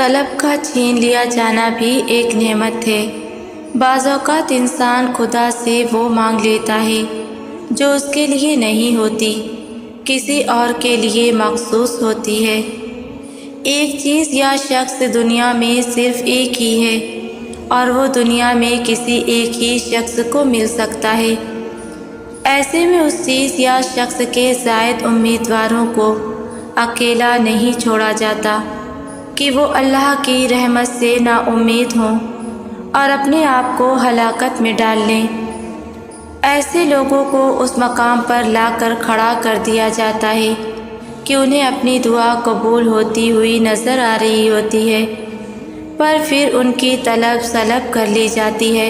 طلب کا چھین لیا جانا بھی ایک نعمت ہے۔ بعض اوقات انسان خدا سے وہ مانگ لیتا ہے جو اس کے لیے نہیں ہوتی، کسی اور کے لیے مخصوص ہوتی ہے۔ ایک چیز یا شخص دنیا میں صرف ایک ہی ہے اور وہ دنیا میں کسی ایک ہی شخص کو مل سکتا ہے۔ ایسے میں اس چیز یا شخص کے زائد امیدواروں کو اکیلا نہیں چھوڑا جاتا کہ وہ اللہ کی رحمت سے نا امید ہوں اور اپنے آپ کو ہلاکت میں ڈال لیں۔ ایسے لوگوں کو اس مقام پر لا کر کھڑا کر دیا جاتا ہے کہ انہیں اپنی دعا قبول ہوتی ہوئی نظر آ رہی ہوتی ہے، پر پھر ان کی طلب سلب کر لی جاتی ہے۔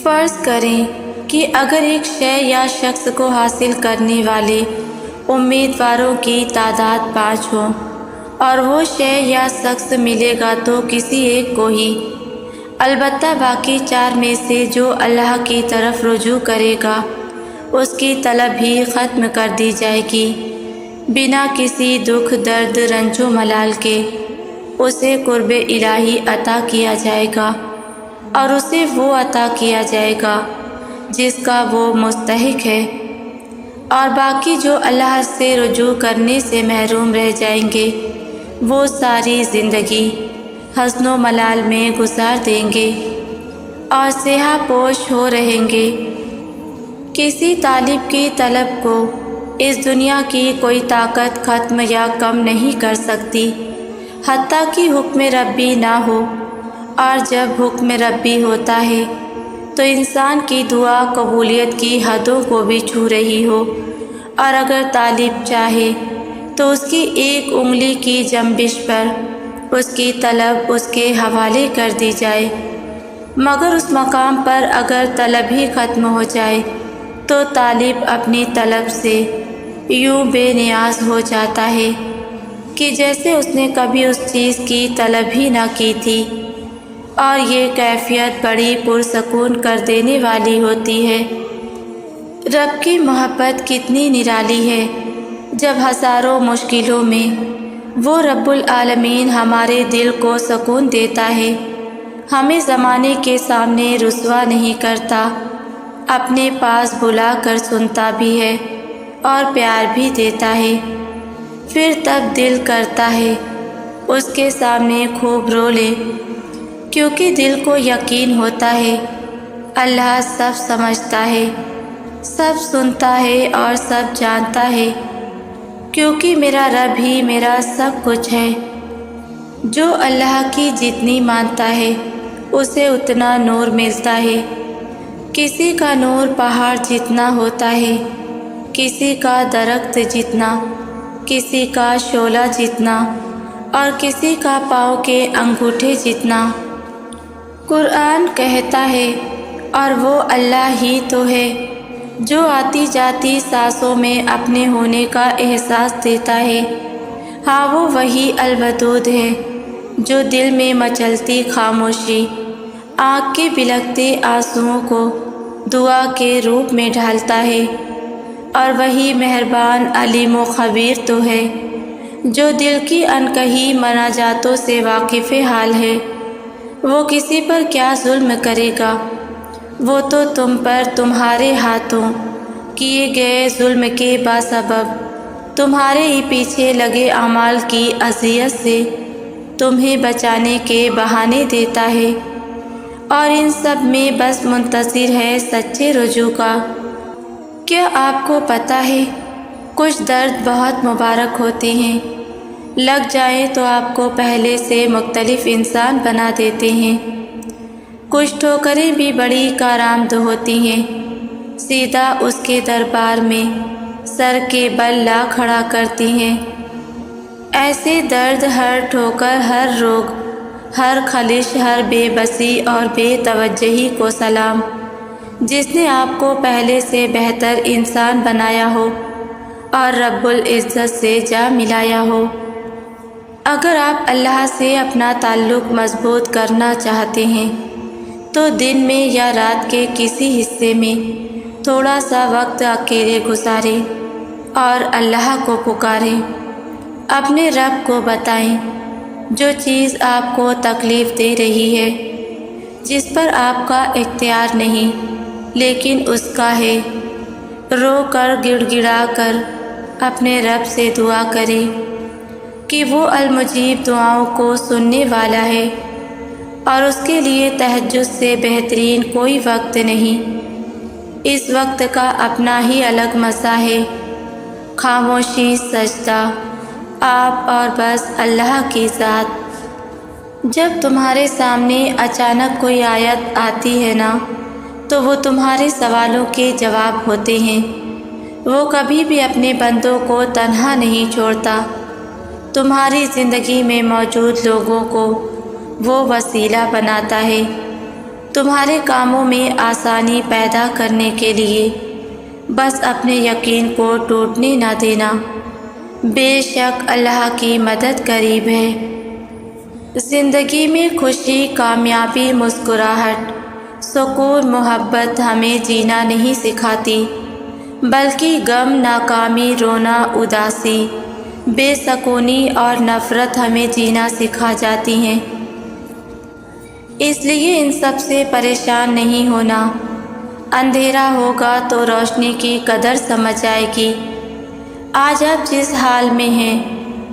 فرض کریں کہ اگر ایک شے یا شخص کو حاصل کرنے والے امیدواروں کی تعداد 5 ہو اور وہ شے یا شخص ملے گا تو کسی ایک کو ہی، البتہ باقی 4 میں سے جو اللہ کی طرف رجوع کرے گا اس کی طلب بھی ختم کر دی جائے گی، بنا کسی دکھ درد رنج و ملال کے اسے قرب الہی عطا کیا جائے گا اور اسے وہ عطا کیا جائے گا جس کا وہ مستحق ہے، اور باقی جو اللہ سے رجوع کرنے سے محروم رہ جائیں گے وہ ساری زندگی حزن و ملال میں گزار دیں گے اور سیاہ پوش ہو رہیں گے۔ کسی طالب کی طلب کو اس دنیا کی کوئی طاقت ختم یا کم نہیں کر سکتی، حتیٰ کہ حکم ربی نہ ہو، اور جب حکم ربی ہوتا ہے تو انسان کی دعا قبولیت کی حدوں کو بھی چھو رہی ہو، اور اگر طالب چاہے تو اس کی ایک انگلی کی جنبش پر اس کی طلب اس کے حوالے کر دی جائے، مگر اس مقام پر اگر طلب ہی ختم ہو جائے تو طالب اپنی طلب سے یوں بے نیاز ہو جاتا ہے کہ جیسے اس نے کبھی اس چیز کی طلب ہی نہ کی تھی، اور یہ کیفیت بڑی پرسکون کر دینے والی ہوتی ہے۔ رب کی محبت کتنی نرالی ہے، جب ہزاروں مشکلوں میں وہ رب العالمین ہمارے دل کو سکون دیتا ہے، ہمیں زمانے کے سامنے رسوا نہیں کرتا، اپنے پاس بلا کر سنتا بھی ہے اور پیار بھی دیتا ہے، پھر تب دل کرتا ہے اس کے سامنے خوب رو لے، کیونکہ دل کو یقین ہوتا ہے اللہ سب سمجھتا ہے، سب سنتا ہے اور سب جانتا ہے، کیونکہ میرا رب ہی میرا سب کچھ ہے۔ جو اللہ کی جتنی مانتا ہے اسے اتنا نور ملتا ہے، کسی کا نور پہاڑ جتنا ہوتا ہے، کسی کا درخت جتنا، کسی کا شعلہ جتنا، اور کسی کا پاؤں کے انگوٹھے جتنا۔ قرآن کہتا ہے اور وہ اللہ ہی تو ہے جو آتی جاتی سانسوں میں اپنے ہونے کا احساس دیتا ہے، ہاں وہ وہی الودود ہے جو دل میں مچلتی خاموشی، آنکھ کے بلکتے آنسوؤں کو دعا کے روپ میں ڈھالتا ہے، اور وہی مہربان علیم و خبیر تو ہے جو دل کی انکہی مناجاتوں سے واقف حال ہے۔ وہ کسی پر کیا ظلم کرے گا، وہ تو تم پر تمہارے ہاتھوں کیے گئے ظلم کے باسبب تمہارے ہی پیچھے لگے اعمال کی اذیت سے تمہیں بچانے کے بہانے دیتا ہے، اور ان سب میں بس منتظر ہے سچے رجوع کا۔ کیا آپ کو پتہ ہے کچھ درد بہت مبارک ہوتے ہیں، لگ جائیں تو آپ کو پہلے سے مختلف انسان بنا دیتے ہیں۔ کچھ ٹھوکریں بھی بڑی کارآمد ہوتی ہیں، سیدھا اس کے دربار میں سر کے بل لا کھڑا کرتی ہیں۔ ایسے درد، ہر ٹھوکر، ہر روگ، ہر خلش، ہر بے بسی اور بے توجہی کو سلام، جس نے آپ کو پہلے سے بہتر انسان بنایا ہو اور رب العزت سے جا ملایا ہو۔ اگر آپ اللہ سے اپنا تعلق مضبوط کرنا چاہتے ہیں تو دن میں یا رات کے کسی حصے میں تھوڑا سا وقت اکیلے گزاریں اور اللہ کو پکاریں، اپنے رب کو بتائیں، جو چیز آپ کو تکلیف دے رہی ہے، جس پر آپ کا اختیار نہیں لیکن اس کا ہے، رو کر گڑ گڑا کر اپنے رب سے دعا کریں کہ وہ المجیب دعاؤں کو سننے والا ہے، اور اس کے لیے تہجد سے بہترین کوئی وقت نہیں۔ اس وقت کا اپنا ہی الگ مزہ ہے، خاموشی، سجدہ، آپ اور بس اللہ کی ذات۔ جب تمہارے سامنے اچانک کوئی آیت آتی ہے نا، تو وہ تمہارے سوالوں کے جواب ہوتے ہیں۔ وہ کبھی بھی اپنے بندوں کو تنہا نہیں چھوڑتا۔ تمہاری زندگی میں موجود لوگوں کو وہ وسیلہ بناتا ہے تمہارے کاموں میں آسانی پیدا کرنے کے لیے، بس اپنے یقین کو ٹوٹنے نہ دینا۔ بے شک اللہ کی مدد قریب ہے۔ زندگی میں خوشی، کامیابی، مسکراہٹ، سکون، محبت ہمیں جینا نہیں سکھاتی، بلکہ غم، ناکامی، رونا، اداسی، بے سکونی اور نفرت ہمیں جینا سکھا جاتی ہیں۔ اس لیے ان سب سے پریشان نہیں ہونا۔ اندھیرا ہوگا تو روشنی کی قدر سمجھ آئے گی۔ آج آپ جس حال میں ہیں،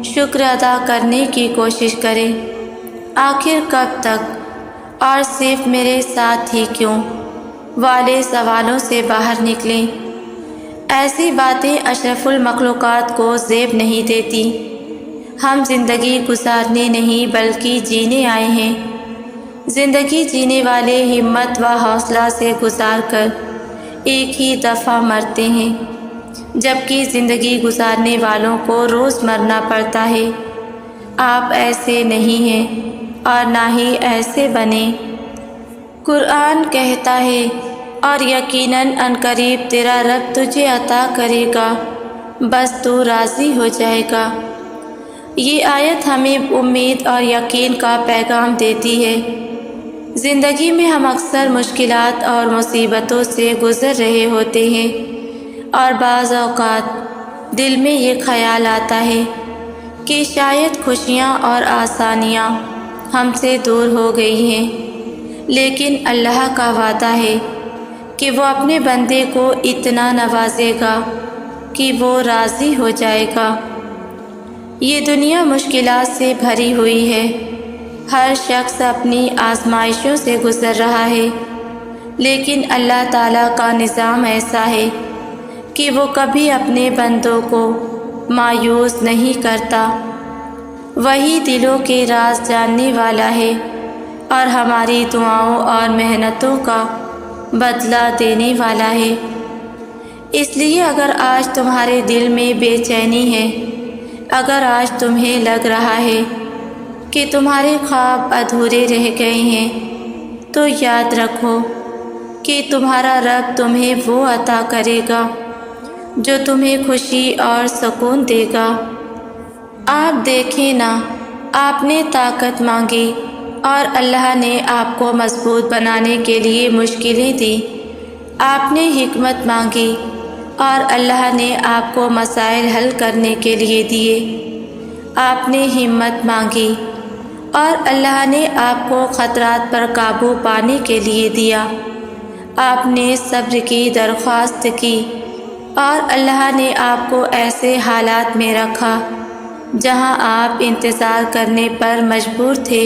شکر ادا کرنے کی کوشش کریں۔ آخر کب تک اور صرف میرے ساتھ ہی کیوں والے سوالوں سے باہر نکلیں۔ ایسی باتیں اشرف المخلوقات کو زیب نہیں دیتی۔ ہم زندگی گزارنے نہیں بلکہ جینے آئے ہیں۔ زندگی جینے والے ہمت و حوصلہ سے گزار کر ایک ہی دفعہ مرتے ہیں، جبکہ زندگی گزارنے والوں کو روز مرنا پڑتا ہے۔ آپ ایسے نہیں ہیں اور نہ ہی ایسے بنیں۔ قرآن کہتا ہے، اور یقیناً عنقریب تیرا رب تجھے عطا کرے گا، بس تو راضی ہو جائے گا۔ یہ آیت ہمیں امید اور یقین کا پیغام دیتی ہے۔ زندگی میں ہم اکثر مشکلات اور مصیبتوں سے گزر رہے ہوتے ہیں، اور بعض اوقات دل میں یہ خیال آتا ہے کہ شاید خوشیاں اور آسانیاں ہم سے دور ہو گئی ہیں، لیکن اللہ کا وعدہ ہے کہ وہ اپنے بندے کو اتنا نوازے گا کہ وہ راضی ہو جائے گا۔ یہ دنیا مشکلات سے بھری ہوئی ہے۔ ہر شخص اپنی آزمائشوں سے گزر رہا ہے، لیکن اللہ تعالیٰ کا نظام ایسا ہے کہ وہ کبھی اپنے بندوں کو مایوس نہیں کرتا۔ وہی دلوں کے راز جاننے والا ہے اور ہماری دعاؤں اور محنتوں کا بدلہ دینے والا ہے۔ اس لیے اگر آج تمہارے دل میں بے چینی ہے، اگر آج تمہیں لگ رہا ہے کہ تمہارے خواب ادھورے رہ گئے ہیں، تو یاد رکھو کہ تمہارا رب تمہیں وہ عطا کرے گا جو تمہیں خوشی اور سکون دے گا۔ آپ دیکھیں نا، آپ نے طاقت مانگی اور اللہ نے آپ کو مضبوط بنانے کے لیے مشکلیں دی۔ آپ نے حکمت مانگی اور اللہ نے آپ کو مسائل حل کرنے کے لیے دیے۔ آپ نے ہمت مانگی اور اللہ نے آپ کو خطرات پر قابو پانے کے لیے دیا۔ آپ نے صبر کی درخواست کی اور اللہ نے آپ کو ایسے حالات میں رکھا جہاں آپ انتظار کرنے پر مجبور تھے۔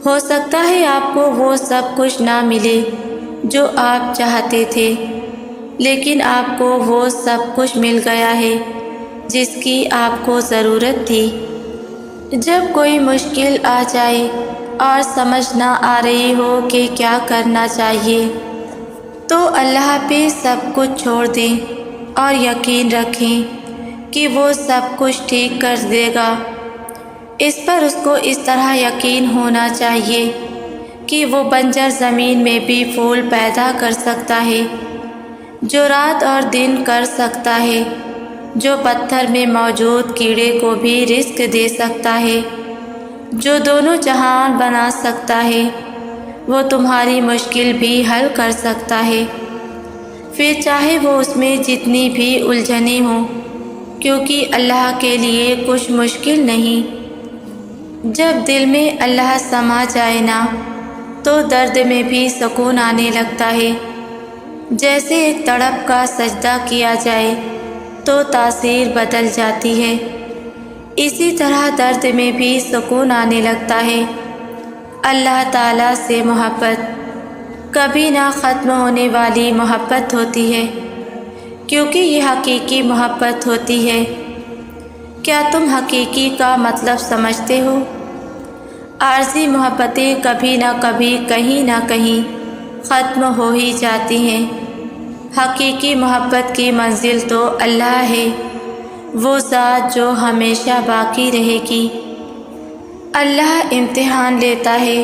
ہو سکتا ہے آپ کو وہ سب کچھ نہ ملے جو آپ چاہتے تھے، لیکن آپ کو وہ سب کچھ مل گیا ہے جس کی آپ کو ضرورت تھی۔ جب کوئی مشکل آ جائے اور سمجھ نہ آ رہی ہو کہ کیا کرنا چاہیے، تو اللہ پہ سب کچھ چھوڑ دیں اور یقین رکھیں کہ وہ سب کچھ ٹھیک کر دے گا۔ اس پر اس کو اس طرح یقین ہونا چاہیے کہ وہ بنجر زمین میں بھی پھول پیدا کر سکتا ہے، جو رات اور دن کر سکتا ہے، جو پتھر میں موجود کیڑے کو بھی رزق دے سکتا ہے، جو دونوں جہان بنا سکتا ہے، وہ تمہاری مشکل بھی حل کر سکتا ہے، پھر چاہے وہ اس میں جتنی بھی الجھنیں ہوں، کیونکہ اللہ کے لیے کچھ مشکل نہیں۔ جب دل میں اللہ سما جائے نا تو درد میں بھی سکون آنے لگتا ہے۔ جیسے ایک تڑپ کا سجدہ کیا جائے تو تاثیر بدل جاتی ہے، اسی طرح درد میں بھی سکون آنے لگتا ہے۔ اللہ تعالیٰ سے محبت کبھی نہ ختم ہونے والی محبت ہوتی ہے، کیونکہ یہ حقیقی محبت ہوتی ہے۔ کیا تم حقیقی کا مطلب سمجھتے ہو؟ عارضی محبتیں کبھی نہ کبھی کہیں نہ کہیں ختم ہو ہی جاتی ہیں۔ حقیقی محبت کی منزل تو اللہ ہے، وہ ذات جو ہمیشہ باقی رہے گی۔ اللہ امتحان لیتا ہے،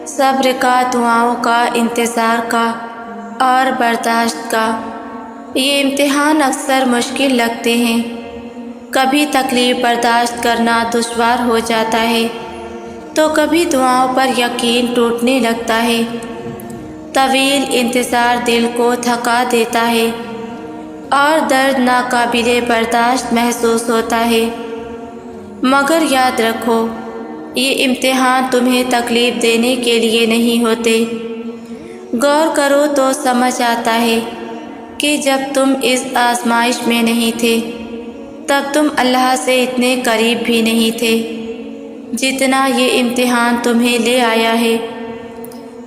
صبر کا، دعاؤں کا، انتظار کا اور برداشت کا۔ یہ امتحان اکثر مشکل لگتے ہیں، کبھی تکلیف برداشت کرنا دشوار ہو جاتا ہے تو کبھی دعاؤں پر یقین ٹوٹنے لگتا ہے۔ طویل انتظار دل کو تھکا دیتا ہے اور درد ناقابل برداشت محسوس ہوتا ہے، مگر یاد رکھو یہ امتحان تمہیں تکلیف دینے کے لیے نہیں ہوتے۔ غور کرو تو سمجھ آتا ہے کہ جب تم اس آزمائش میں نہیں تھے تب تم اللہ سے اتنے قریب بھی نہیں تھے جتنا یہ امتحان تمہیں لے آیا ہے۔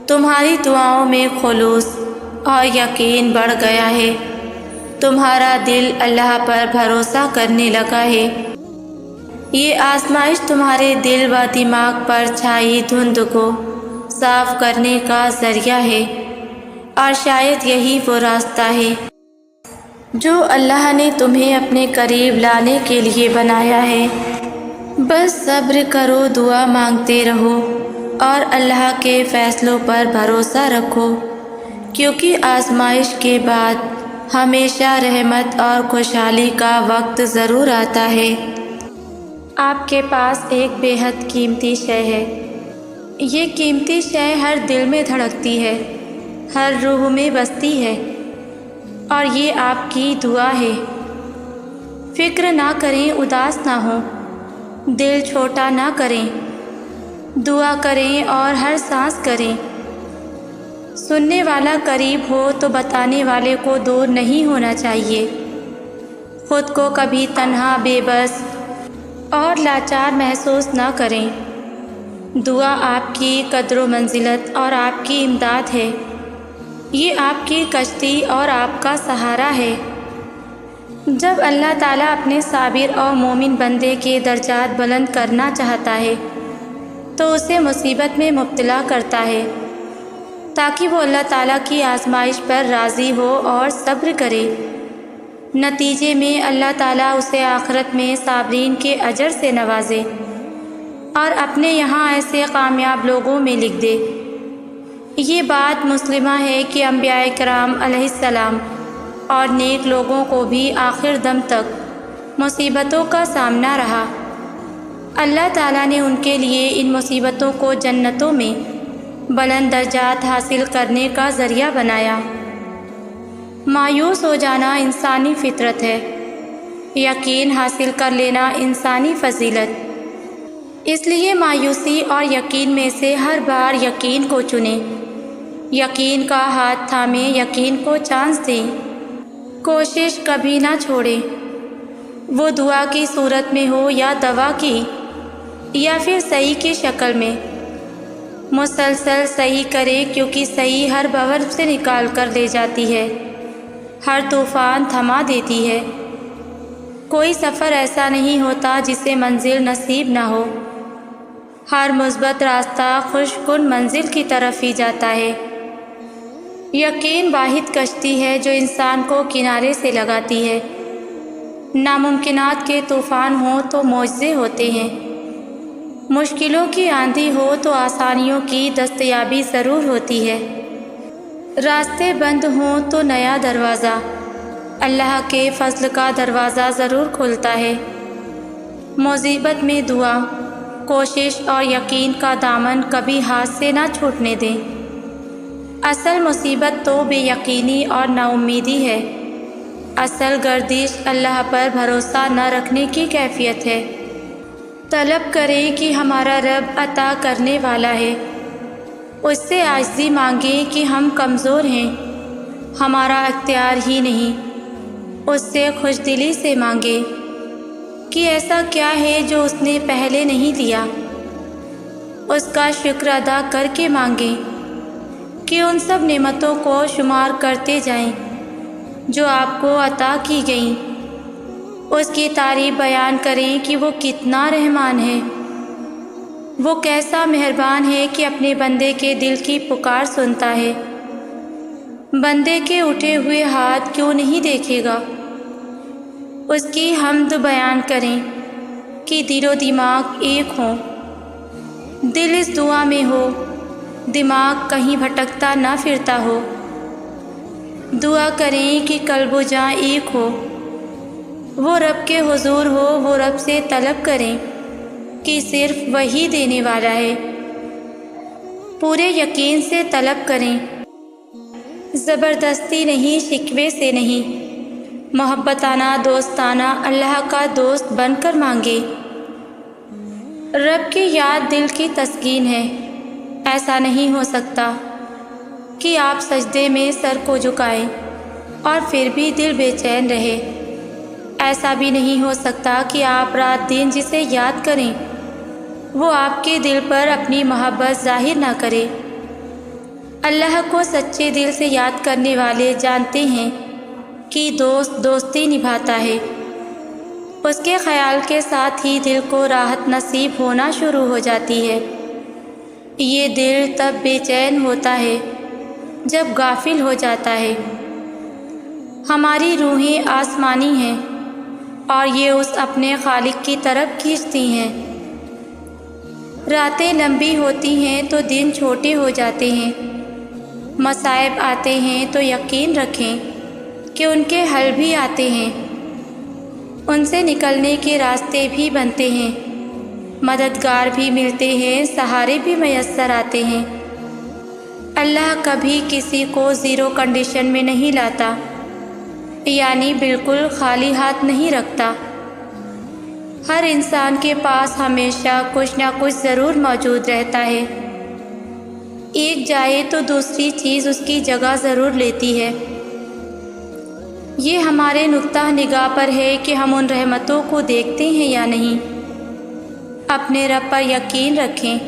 تمہاری دعاؤں میں خلوص اور یقین بڑھ گیا ہے، تمہارا دل اللہ پر بھروسہ کرنے لگا ہے۔ یہ آزمائش تمہارے دل و دماغ پر چھائی دھند کو صاف کرنے کا ذریعہ ہے، اور شاید یہی وہ راستہ ہے جو اللہ نے تمہیں اپنے قریب لانے کے لیے بنایا ہے۔ بس صبر کرو، دعا مانگتے رہو اور اللہ کے فیصلوں پر بھروسہ رکھو، کیونکہ آزمائش کے بعد ہمیشہ رحمت اور خوشحالی کا وقت ضرور آتا ہے۔ آپ کے پاس ایک بے حد قیمتی شے ہے۔ یہ قیمتی شے ہر دل میں دھڑکتی ہے، ہر روح میں بستی ہے، اور یہ آپ کی دعا ہے۔ فکر نہ کریں، اداس نہ ہوں، دل چھوٹا نہ کریں، دعا کریں اور ہر سانس کریں۔ سننے والا قریب ہو تو بتانے والے کو دور نہیں ہونا چاہیے۔ خود کو کبھی تنہا، بے بس اور لاچار محسوس نہ کریں۔ دعا آپ کی قدر و منزلت اور آپ کی امداد ہے، یہ آپ کی کشتی اور آپ کا سہارا ہے۔ جب اللہ تعالیٰ اپنے صابر اور مومن بندے کے درجات بلند کرنا چاہتا ہے تو اسے مصیبت میں مبتلا کرتا ہے تاکہ وہ اللہ تعالیٰ کی آزمائش پر راضی ہو اور صبر کرے۔ نتیجے میں اللہ تعالیٰ اسے آخرت میں صابرین کے اجر سے نوازے اور اپنے یہاں ایسے کامیاب لوگوں میں لکھ دے۔ یہ بات مسلمہ ہے کہ انبیاء کرام علیہ السلام اور نیک لوگوں کو بھی آخر دم تک مصیبتوں کا سامنا رہا۔ اللہ تعالیٰ نے ان کے لیے ان مصیبتوں کو جنتوں میں بلند درجات حاصل کرنے کا ذریعہ بنایا۔ مایوس ہو جانا انسانی فطرت ہے، یقین حاصل کر لینا انسانی فضیلت۔ اس لیے مایوسی اور یقین میں سے ہر بار یقین کو چنیں، یقین کا ہاتھ تھامیں، یقین کو چانس دیں، کوشش کبھی نہ چھوڑیں، وہ دعا کی صورت میں ہو یا دوا کی یا پھر صحیح کی شکل میں۔ مسلسل صحیح کرے، کیونکہ صحیح ہر بور سے نکال کر لے جاتی ہے، ہر طوفان تھما دیتی ہے۔ کوئی سفر ایسا نہیں ہوتا جسے منزل نصیب نہ ہو، ہر مثبت راستہ خوش کن منزل کی طرف ہی جاتا ہے۔ یقین واحد کشتی ہے جو انسان کو کنارے سے لگاتی ہے۔ ناممکنات کے طوفان ہوں تو معجزے ہوتے ہیں، مشکلوں کی آندھی ہو تو آسانیوں کی دستیابی ضرور ہوتی ہے۔ راستے بند ہوں تو نیا دروازہ، اللہ کے فضل کا دروازہ ضرور کھلتا ہے۔ مصیبت میں دعا، کوشش اور یقین کا دامن کبھی ہاتھ سے نہ چھوٹنے دیں۔ اصل مصیبت تو بے یقینی اور نا امیدی ہے، اصل گردش اللہ پر بھروسہ نہ رکھنے کی کیفیت ہے۔ طلب کریں کہ ہمارا رب عطا کرنے والا ہے۔ اس سے عاجزی مانگیں کہ ہم کمزور ہیں، ہمارا اختیار ہی نہیں۔ اس سے خوش دلی سے مانگیں کہ ایسا کیا ہے جو اس نے پہلے نہیں دیا۔ اس کا شکر ادا کر کے مانگیں کہ ان سب نعمتوں کو شمار کرتے جائیں جو آپ کو عطا کی گئیں۔ اس کی تعریف بیان کریں کہ وہ کتنا رحمان ہے، وہ کیسا مہربان ہے کہ اپنے بندے کے دل کی پکار سنتا ہے۔ بندے کے اٹھے ہوئے ہاتھ کیوں نہیں دیکھے گا؟ اس کی حمد بیان کریں کہ دل و دماغ ایک ہوں، دل اس دعا میں ہو، دماغ کہیں بھٹکتا نہ پھرتا ہو۔ دعا کریں کہ قلب و جاں ایک ہو، وہ رب کے حضور ہو، وہ رب سے طلب کریں کہ صرف وہی دینے والا ہے۔ پورے یقین سے طلب کریں، زبردستی نہیں، شکوے سے نہیں، محبتانہ دوستانہ اللہ کا دوست بن کر مانگے۔ رب کی یاد دل کی تسکین ہے۔ ایسا نہیں ہو سکتا کہ آپ سجدے میں سر کو جھکائیں اور پھر بھی دل بے چین رہے۔ ایسا بھی نہیں ہو سکتا کہ آپ رات دن جسے یاد کریں وہ آپ کے دل پر اپنی محبت ظاہر نہ کرے۔ اللہ کو سچے دل سے یاد کرنے والے جانتے ہیں کہ دوست دوستی نبھاتا ہے۔ اس کے خیال کے ساتھ ہی دل کو راحت نصیب ہونا شروع ہو جاتی ہے۔ یہ دل تب بے چین ہوتا ہے جب غافل ہو جاتا ہے۔ ہماری روحیں آسمانی ہیں اور یہ اس اپنے خالق کی طرف کھینچتی ہیں۔ راتیں لمبی ہوتی ہیں تو دن چھوٹے ہو جاتے ہیں۔ مصائب آتے ہیں تو یقین رکھیں کہ ان کے حل بھی آتے ہیں، ان سے نکلنے کے راستے بھی بنتے ہیں، مددگار بھی ملتے ہیں، سہارے بھی میسر آتے ہیں۔ اللہ کبھی کسی کو زیرو کنڈیشن میں نہیں لاتا، یعنی بالکل خالی ہاتھ نہیں رکھتا۔ ہر انسان کے پاس ہمیشہ کچھ نہ کچھ ضرور موجود رہتا ہے۔ ایک جائے تو دوسری چیز اس کی جگہ ضرور لیتی ہے۔ یہ ہمارے نقطہ نگاہ پر ہے کہ ہم ان رحمتوں کو دیکھتے ہیں یا نہیں۔ اپنے رب پر یقین رکھیں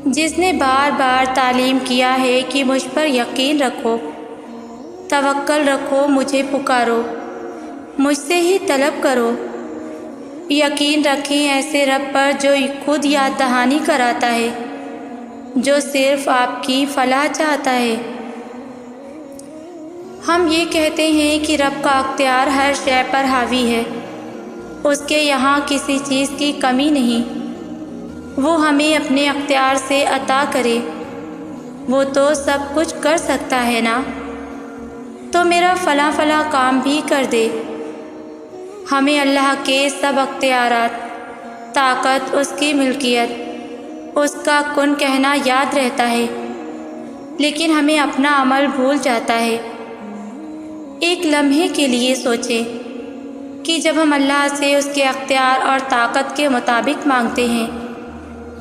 جس نے بار بار تعلیم کیا ہے کہ مجھ پر یقین رکھو، توکل رکھو، مجھے پکارو، مجھ سے ہی طلب کرو۔ یقین رکھیں ایسے رب پر جو خود یاد دہانی کراتا ہے، جو صرف آپ کی فلاح چاہتا ہے۔ ہم یہ کہتے ہیں کہ رب کا اختیار ہر شے پر حاوی ہے، اس کے یہاں کسی چیز کی کمی نہیں۔ وہ ہمیں اپنے اختیار سے عطا کرے، وہ تو سب کچھ کر سکتا ہے نا، تو میرا فلاں فلاں کام بھی کر دے۔ ہمیں اللہ کے سب اختیارات، طاقت، اس کی ملکیت، اس کا کن کہنا یاد رہتا ہے، لیکن ہمیں اپنا عمل بھول جاتا ہے۔ ایک لمحے کے لیے سوچیں کہ جب ہم اللہ سے اس کے اختیار اور طاقت کے مطابق مانگتے ہیں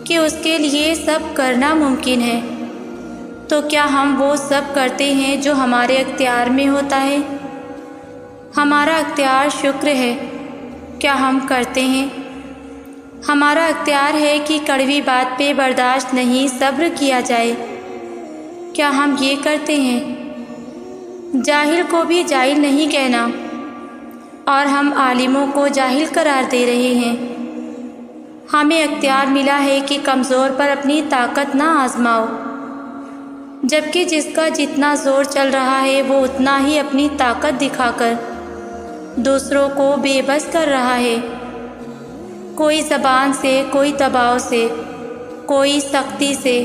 کہ اس کے لیے سب کرنا ممکن ہے، تو کیا ہم وہ سب کرتے ہیں جو ہمارے اختیار میں ہوتا ہے؟ ہمارا اختیار شکر ہے، کیا ہم کرتے ہیں؟ ہمارا اختیار ہے کہ کڑوی بات پہ برداشت نہیں، صبر کیا جائے، کیا ہم یہ کرتے ہیں؟ جاہل کو بھی جاہل نہیں کہنا، اور ہم عالموں کو جاہل قرار دے رہے ہیں۔ ہمیں اختیار ملا ہے کہ کمزور پر اپنی طاقت نہ آزماؤ، جبکہ جس کا جتنا زور چل رہا ہے وہ اتنا ہی اپنی طاقت دکھا کر دوسروں کو بے بس کر رہا ہے۔ کوئی زبان سے، کوئی دباؤ سے، کوئی سختی سے۔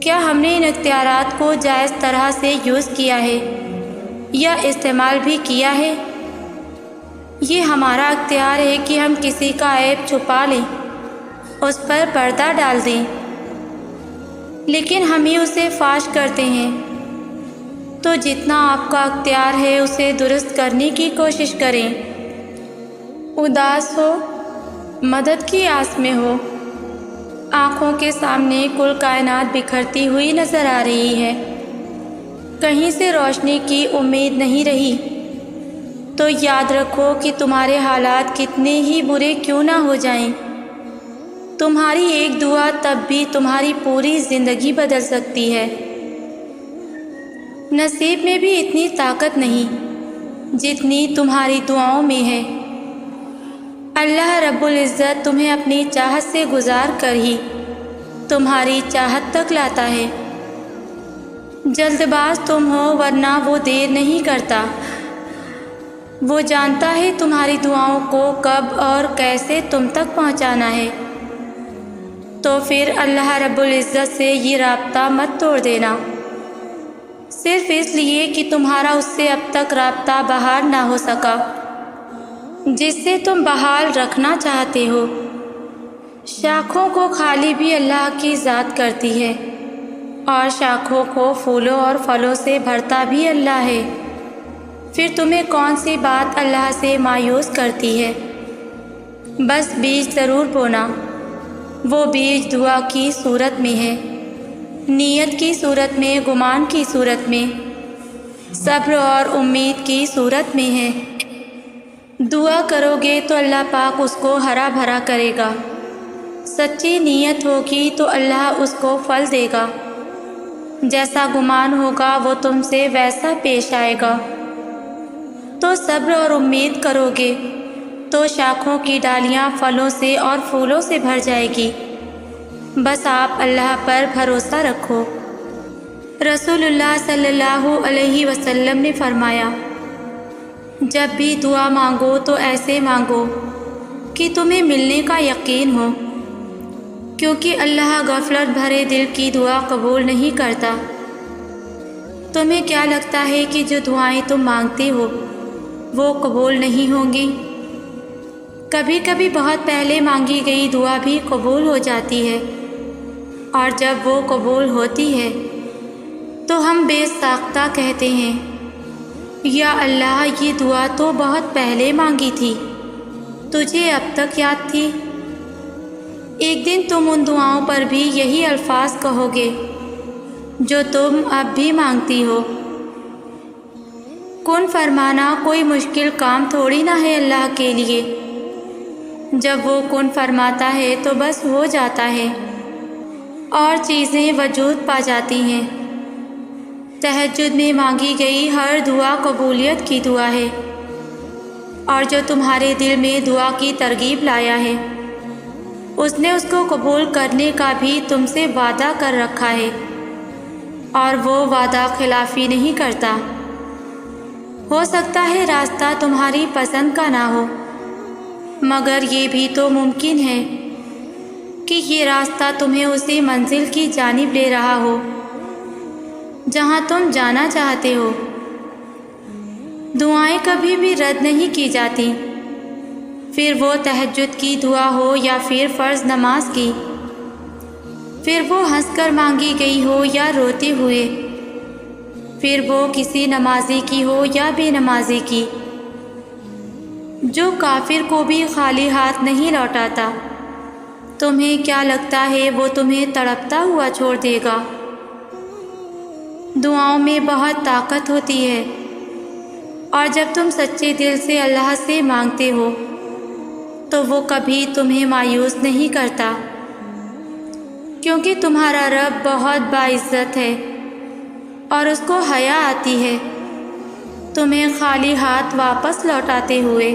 کیا ہم نے ان اختیارات کو جائز طرح سے یوز کیا ہے یا استعمال بھی کیا ہے؟ یہ ہمارا اختیار ہے کہ ہم کسی کا عیب چھپا لیں، اس پر پردہ ڈال دیں، لیکن ہم ہی اسے فاش کرتے ہیں۔ تو جتنا آپ کا اختیار ہے اسے درست کرنے کی کوشش کریں۔ اداس ہو مدد کی آس میں ہو۔ آنکھوں کے سامنے کل کائنات بکھرتی ہوئی نظر آ رہی ہے، کہیں سے روشنی کی امید نہیں رہی، تو یاد رکھو کہ تمہارے حالات کتنے ہی برے کیوں نہ ہو جائیں، تمہاری ایک دعا تب بھی تمہاری پوری زندگی بدل سکتی ہے۔ نصیب میں بھی اتنی طاقت نہیں جتنی تمہاری دعاؤں میں ہے۔ اللہ رب العزت تمہیں اپنی چاہت سے گزار کر ہی تمہاری چاہت تک لاتا ہے۔ جلد باز تم ہو ورنہ وہ دیر نہیں کرتا، وہ جانتا ہے تمہاری دعاؤں کو کب اور کیسے تم تک پہنچانا ہے۔ تو پھر اللہ رب العزت سے یہ رابطہ مت توڑ دینا، صرف اس لیے کہ تمہارا اس سے اب تک رابطہ بحال نہ ہو سکا جس سے تم بحال رکھنا چاہتے ہو۔ شاخوں کو خالی بھی اللہ کی ذات کرتی ہے، اور شاخوں کو پھولوں اور پھلوں سے بھرتا بھی اللہ ہے۔ پھر تمہیں کون سی بات اللہ سے مایوس کرتی ہے؟ بس بیج ضرور بونا، وہ بیج دعا کی صورت میں ہے، نیت کی صورت میں، گمان کی صورت میں، صبر اور امید کی صورت میں ہے۔ دعا کرو گے تو اللہ پاک اس کو ہرا بھرا کرے گا، سچی نیت ہوگی تو اللہ اس کو پھل دے گا، جیسا گمان ہوگا وہ تم سے ویسا پیش آئے گا۔ تو صبر اور امید کرو گے تو شاخوں کی ڈالیاں پھلوں سے اور پھولوں سے بھر جائے گی۔ بس آپ اللہ پر بھروسہ رکھو۔ رسول اللہ صلی اللہ علیہ وسلم نے فرمایا، جب بھی دعا مانگو تو ایسے مانگو کہ تمہیں ملنے کا یقین ہو، کیونکہ اللہ غفلت بھرے دل کی دعا قبول نہیں کرتا۔ تمہیں کیا لگتا ہے کہ جو دعائیں تم مانگتے ہو وہ قبول نہیں ہوں گی؟ کبھی کبھی بہت پہلے مانگی گئی دعا بھی قبول ہو جاتی ہے، اور جب وہ قبول ہوتی ہے تو ہم بے ساختہ کہتے ہیں، یا اللہ یہ دعا تو بہت پہلے مانگی تھی، تجھے اب تک یاد تھی۔ ایک دن تم ان دعاؤں پر بھی یہی الفاظ کہو گے جو تم اب بھی مانگتی ہو۔ کن فرمانا کوئی مشکل کام تھوڑی نہ ہے اللہ کے لیے، جب وہ کن فرماتا ہے تو بس ہو جاتا ہے اور چیزیں وجود پا جاتی ہیں۔ تہجد میں مانگی گئی ہر دعا قبولیت کی دعا ہے، اور جو تمہارے دل میں دعا کی ترغیب لایا ہے اس نے اس کو قبول کرنے کا بھی تم سے وعدہ کر رکھا ہے، اور وہ وعدہ خلافی نہیں کرتا۔ ہو سکتا ہے راستہ تمہاری پسند کا نہ ہو، مگر یہ بھی تو ممکن ہے کہ یہ راستہ تمہیں اسی منزل کی جانب لے رہا ہو جہاں تم جانا چاہتے ہو۔ دعائیں کبھی بھی رد نہیں کی جاتی، پھر وہ تہجد کی دعا ہو یا پھر فرض نماز کی، پھر وہ ہنس کر مانگی گئی ہو یا روتے ہوئے، پھر وہ کسی نمازی کی ہو یا بے نمازی کی۔ جو کافر کو بھی خالی ہاتھ نہیں لوٹاتا، تمہیں کیا لگتا ہے وہ تمہیں تڑپتا ہوا چھوڑ دے گا؟ دعاؤں میں بہت طاقت ہوتی ہے، اور جب تم سچے دل سے اللہ سے مانگتے ہو تو وہ کبھی تمہیں مایوس نہیں کرتا، کیونکہ تمہارا رب بہت باعزت ہے اور اس کو حیا آتی ہے تمہیں خالی ہاتھ واپس لوٹاتے ہوئے۔